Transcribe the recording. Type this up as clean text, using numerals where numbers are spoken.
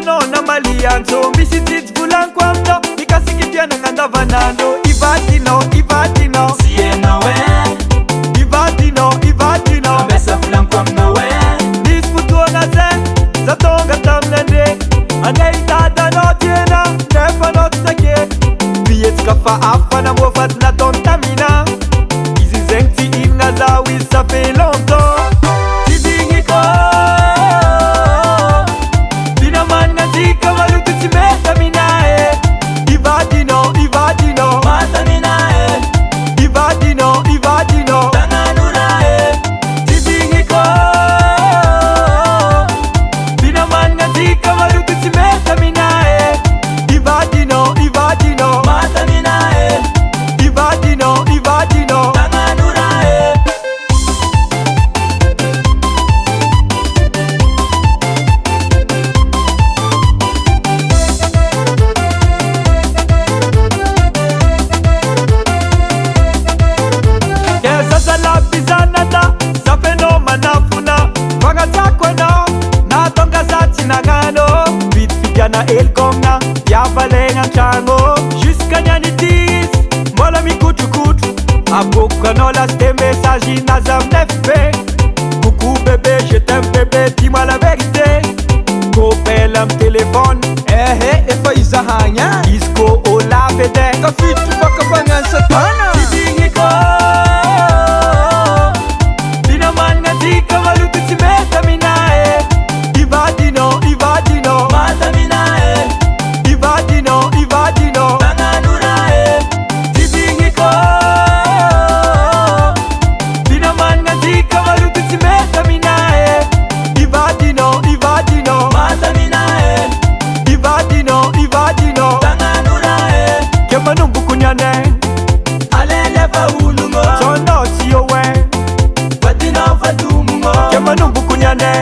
nona malianzo misitid bulan kwamno ikasikipia nangandavanano ivadino siena we ivadino ambesa fulan kwamno we nisfutuona zen zatonga tamnende aneitada notiena nefanotstake vietskafa afana mofat na tontamina izi zengti ingazawi ça fait longtemps na elkomna yafalenga chango jusqu'à nyanitis mola mikutukutu abokanola tes messages nazam nefpe coucou bébé je t'aime bébé dis-moi la vérité kopela téléphone e fa izahanya disco o la vede kafitu pakabangan satana tidingiko dinaman ngatika malututsimeta minae ivadino alele faulungo sono tiyowe fatina fatumungo kemanumbukunyane